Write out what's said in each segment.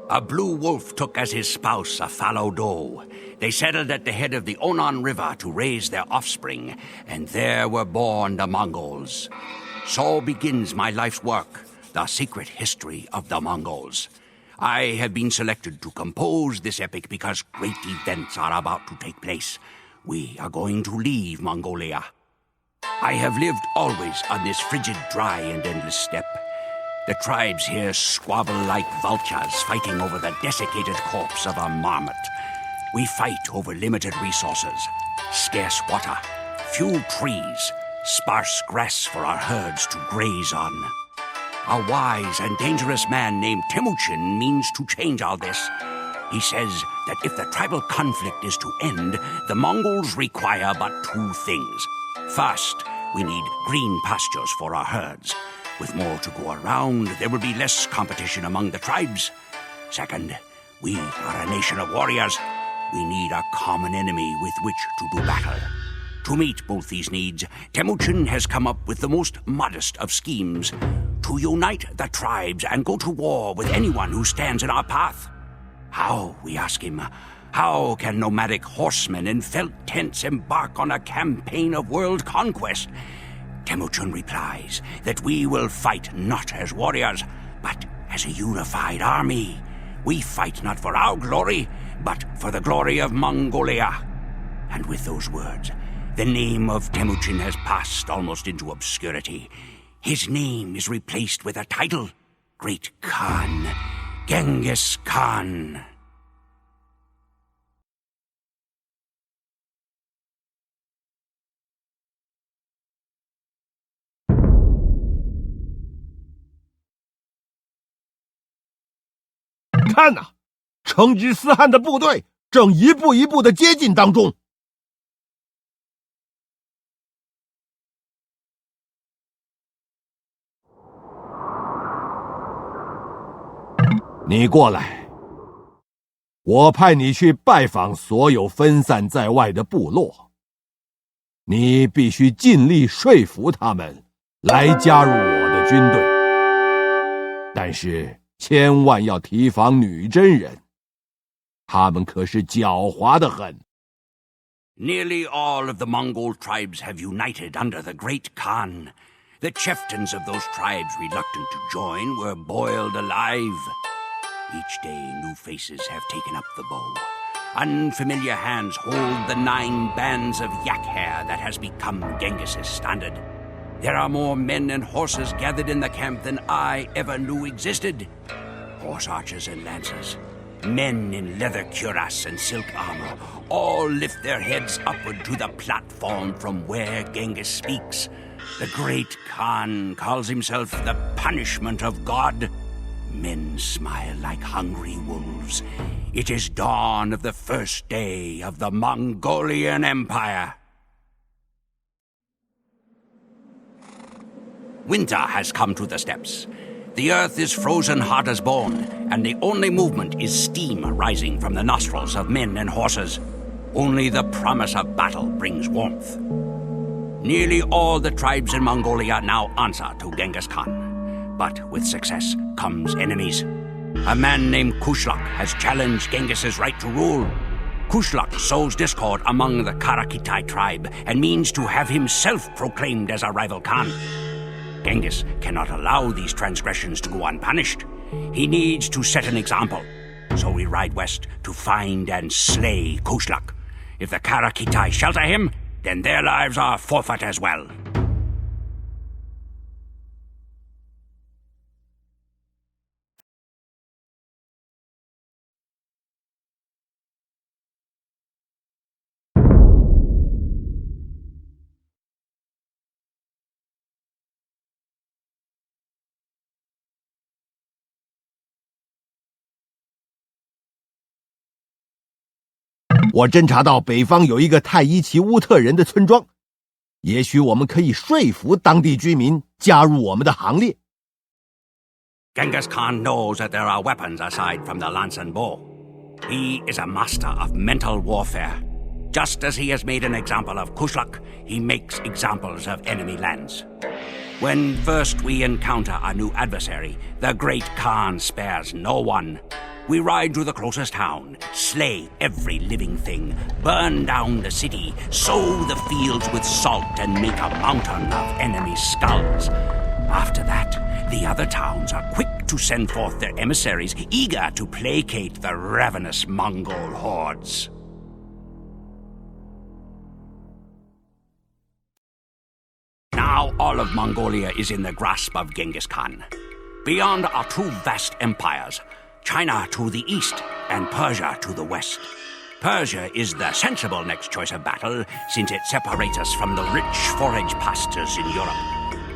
A blue wolf took as his spouse a fallow doe. They settled at the head of the Onan River to raise their offspring, and there were born the Mongols. So begins my life's work, the secret history of the Mongols. I have been selected to compose this epic because great events are about to take place. We are going to leave Mongolia. I have lived always on this frigid, dry, and endless steppe. The tribes here squabble like vultures, fighting over the desiccated corpse of a marmot. We fight over limited resources, scarce water, few trees, sparse grass for our herds to graze on. A wise and dangerous man named Temujin means to change all this. He says that if the tribal conflict is to end, the Mongols require but two things. First, we need green pastures for our herds. With more to go around, there will be less competition among the tribes. Second, we are a nation of warriors. We need a common enemy with which to do battle. To meet both these needs, Temujin has come up with the most modest of schemes: to unite the tribes and go to war with anyone who stands in our path. How, we ask him, how can nomadic horsemen in felt tents embark on a campaign of world conquest? Temujin replies that we will fight not as warriors, but as a unified army. We fight not for our glory, but for the glory of Mongolia. And with those words, the name of Temujin has passed almost into obscurity. His name is replaced with a title: Great Khan, Genghis Khan. “看哪，成吉思汗的部队正一步一步的接近当中。”你过来，我派你去拜访所有分散在外的部落。你必须尽力说服他们来加入我的军队，但是千万要提防女真人，他们可是狡猾得很。Nearly all of the Mongol tribes have united under the Great Khan. The chieftains of those tribes reluctant to join were boiled alive. Each day, new faces have taken up the bow. Unfamiliar hands hold the 9 bands of yak hair that has become Genghis's standard. There are more men and horses gathered in the camp than I ever knew existed. Horse archers and lancers, men in leather cuirass and silk armor, all lift their heads upward to the platform from where Genghis speaks. The Great Khan calls himself the punishment of God. Men smile like hungry wolves. It is dawn of the first day of the Mongolian Empire. Winter has come to the steppes. The earth is frozen hard as bone, and the only movement is steam rising from the nostrils of men and horses. Only the promise of battle brings warmth. Nearly all the tribes in Mongolia now answer to Genghis Khan. But with success comes enemies. A man named Kushlak has challenged Genghis's right to rule. Kushlak sows discord among the Karakitai tribe and means to have himself proclaimed as a rival Khan. Genghis cannot allow these transgressions to go unpunished. He needs to set an example. So we ride west to find and slay Kushlak. If the Karakitai shelter him, then their lives are forfeit as well.我侦查到北方有一个泰伊奇乌特人的村庄，也许我们可以说服当地居民加入我们的行列。Genghis Khan knows that there are weapons aside from the lance and bow. He is a master of mental warfare. Just as he has made an example of Kushlak, he makes examples of enemy lands. When first we encounter a new adversary, the Great Khan spares no one. We ride to the closest town, slay every living thing, burn down the city, sow the fields with salt, and make a mountain of enemy skulls. After that, the other towns are quick to send forth their emissaries, eager to placate the ravenous Mongol hordes. Now all of Mongolia is in the grasp of Genghis Khan. Beyond are two vast empires, China to the east and Persia to the west. Persia is the sensible next choice of battle, since it separates us from the rich forage pastures in Europe.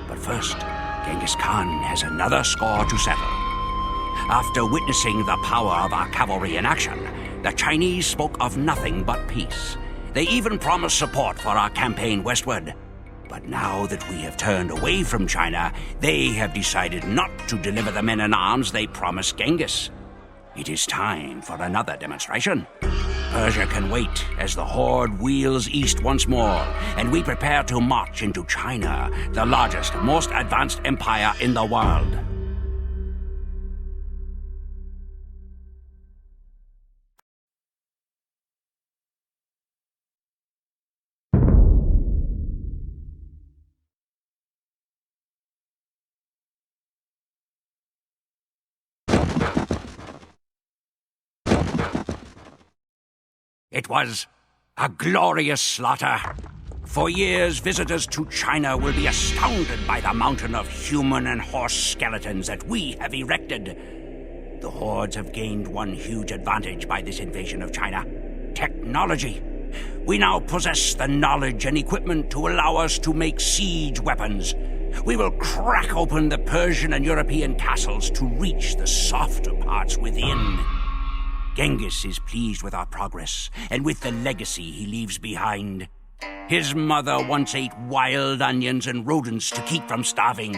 But first, Genghis Khan has another score to settle. After witnessing the power of our cavalry in action, the Chinese spoke of nothing but peace. They even promised support for our campaign westward. But now that we have turned away from China, they have decided not to deliver the men and arms they promised Genghis. It is time for another demonstration. Persia can wait as the horde wheels east once more, and we prepare to march into China, the largest, most advanced empire in the world. It was a glorious slaughter. For years, visitors to China will be astounded by the mountain of human and horse skeletons that we have erected. The hordes have gained one huge advantage by this invasion of China: technology. We now possess the knowledge and equipment to allow us to make siege weapons. We will crack open the Persian and European castles to reach the softer parts within. Genghis is pleased with our progress and with the legacy he leaves behind. His mother once ate wild onions and rodents to keep from starving,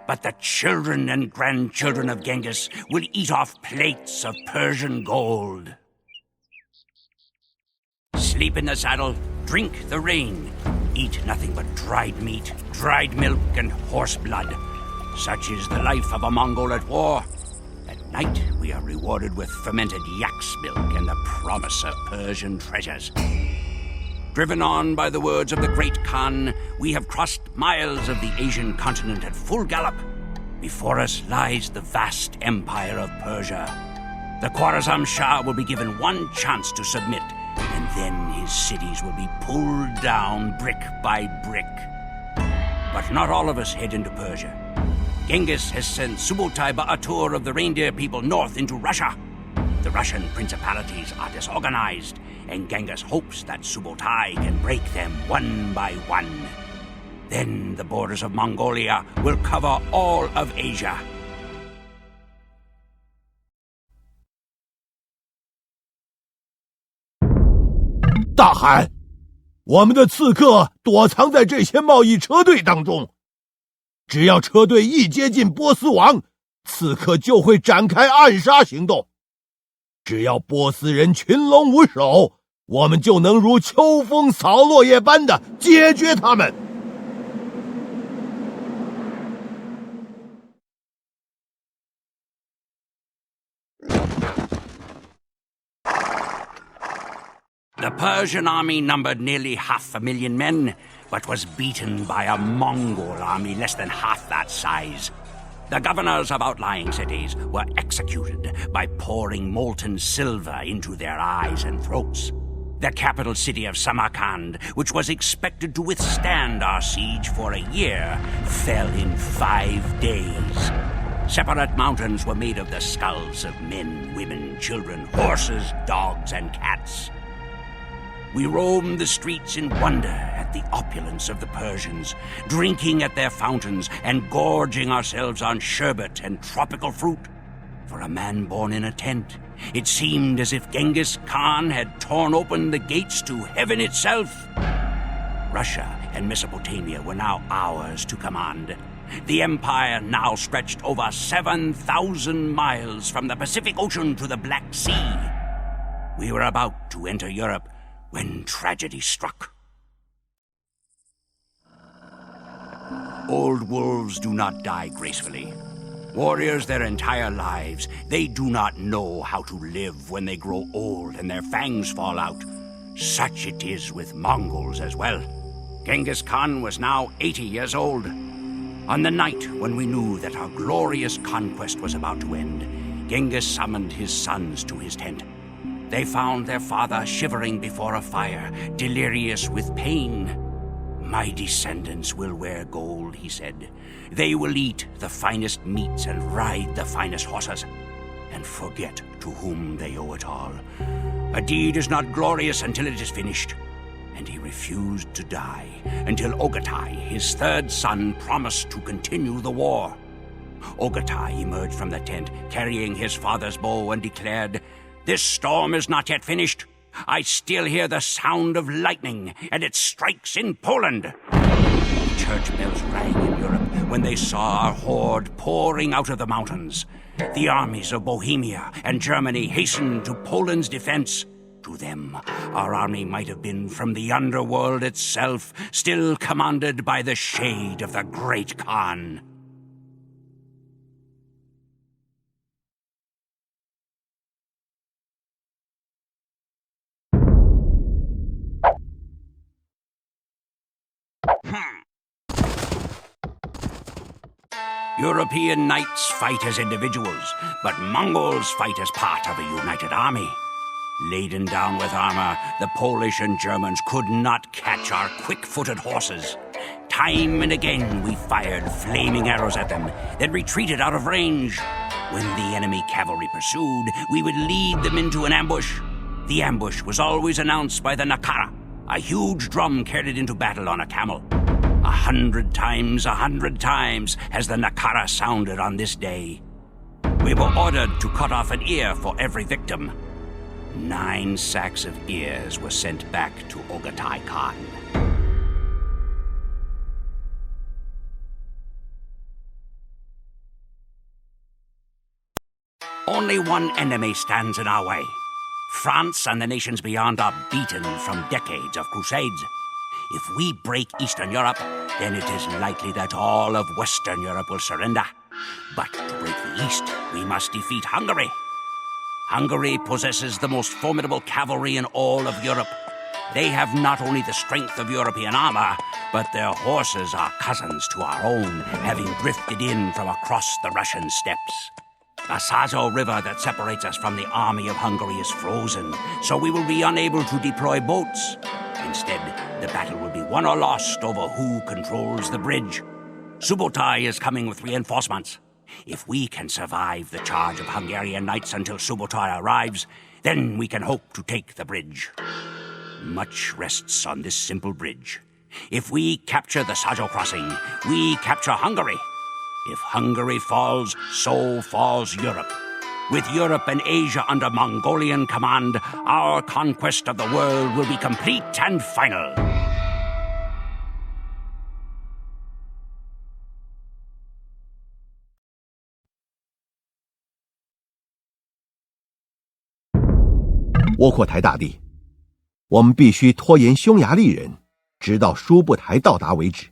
but the children and grandchildren of Genghis will eat off plates of Persian gold. Sleep in the saddle, drink the rain, eat nothing but dried meat, dried milk, and horse blood. Such is the life of a Mongol at war. At night, we are rewarded with fermented yak's milk and the promise of Persian treasures. Driven on by the words of the great Khan, we have crossed miles of the Asian continent at full gallop. Before us lies the vast empire of Persia. The Khwarazm Shah will be given one chance to submit, and then his cities will be pulled down brick by brick. But not all of us head into Persia. Genghis has sent Subutai Ba'atur of the reindeer people north into Russia. The Russian principalities are disorganized, and Genghis hopes that Subutai can break them one by one. Then the borders of Mongolia will cover all of Asia. 大汗，我们的刺客躲藏在这些贸易车队当中。只要车队一接近波斯王，刺客就会展开暗杀行动。只要波斯人群龙无首，我们就能如秋风扫落叶般的解决他们。The Persian army numbered nearly 500,000 men, but was beaten by a Mongol army less than half that size. The governors of outlying cities were executed by pouring molten silver into their eyes and throats. The capital city of Samarkand, which was expected to withstand our siege for a year, fell in 5 days. Separate mountains were made of the skulls of men, women, children, horses, dogs, and cats. We roamed the streets in wonder at the opulence of the Persians, drinking at their fountains and gorging ourselves on sherbet and tropical fruit. For a man born in a tent, it seemed as if Genghis Khan had torn open the gates to heaven itself. Russia and Mesopotamia were now ours to command. The empire now stretched over 7,000 miles from the Pacific Ocean to the Black Sea. We were about to enter Europe when tragedy struck. Old wolves do not die gracefully. Warriors their entire lives, they do not know how to live when they grow old and their fangs fall out. Such it is with Mongols as well. Genghis Khan was now 80 years old. On the night when we knew that our glorious conquest was about to end, Genghis summoned his sons to his tent. They found their father shivering before a fire, delirious with pain. My descendants will wear gold, he said. They will eat the finest meats and ride the finest horses, and forget to whom they owe it all. A deed is not glorious until it is finished. And he refused to die until Ogatai, his third son, promised to continue the war. Ogatai emerged from the tent, carrying his father's bow, and declared, "This storm is not yet finished. I still hear the sound of lightning, and it strikes in Poland." Church bells rang in Europe when they saw our horde pouring out of the mountains. The armies of Bohemia and Germany hastened to Poland's defense. To them, our army might have been from the underworld itself, still commanded by the shade of the great Khan. European knights fight as individuals, but Mongols fight as part of a united army. Laden down with armor, the Polish and Germans could not catch our quick-footed horses. Time and again we fired flaming arrows at them, then retreated out of range. When the enemy cavalry pursued, we would lead them into an ambush. The ambush was always announced by the Nakara, a huge drum carried into battle on a camel. 100 times has the Nakara sounded on this day. We were ordered to cut off an ear for every victim. 9 sacks of ears were sent back to Ogatai Khan. Only one enemy stands in our way. France and the nations beyond are beaten from decades of crusades. If we break Eastern Europe, then it is likely that all of Western Europe will surrender. But to break the East, we must defeat Hungary. Hungary possesses the most formidable cavalry in all of Europe. They have not only the strength of European armor, but their horses are cousins to our own, having drifted in from across the Russian steppes. The Sazo River that separates us from the army of Hungary is frozen, so we will be unable to deploy boats. Instead, the battle will be won or lost over who controls the bridge. Subotai is coming with reinforcements. If we can survive the charge of Hungarian knights until Subotai arrives, then we can hope to take the bridge. Much rests on this simple bridge. If we capture the Sajo crossing, we capture Hungary. If Hungary falls, so falls Europe. With Europe and Asia under Mongolian command, our conquest of the world will be complete and final. "窝阔台大帝，我们必须拖延匈牙利人，直到舒布台到达为止。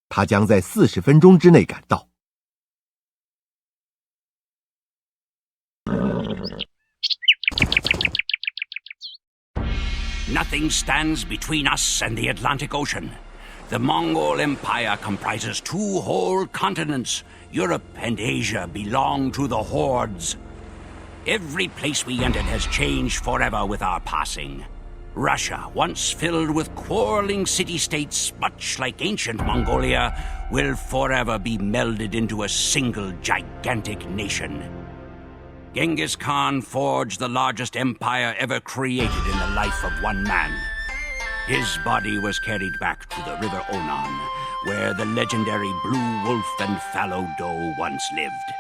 他将在40分钟之内赶到。" Nothing stands between us and the Atlantic Ocean. The Mongol Empire comprises 2 whole continents. Europe and Asia belong to the hordes. Every place we entered has changed forever with our passing. Russia, once filled with quarreling city-states, much like ancient Mongolia, will forever be melded into a single gigantic nation. Genghis Khan forged the largest empire ever created in the life of one man. His body was carried back to the river Onan, where the legendary Blue Wolf and Fallow Doe once lived.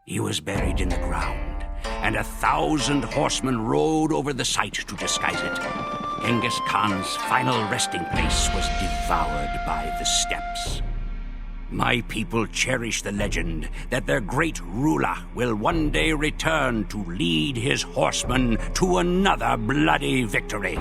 He was buried in the ground, and 1,000 horsemen rode over the site to disguise it. Genghis Khan's final resting place was devoured by the steppes. My people cherish the legend that their great ruler will one day return to lead his horsemen to another bloody victory.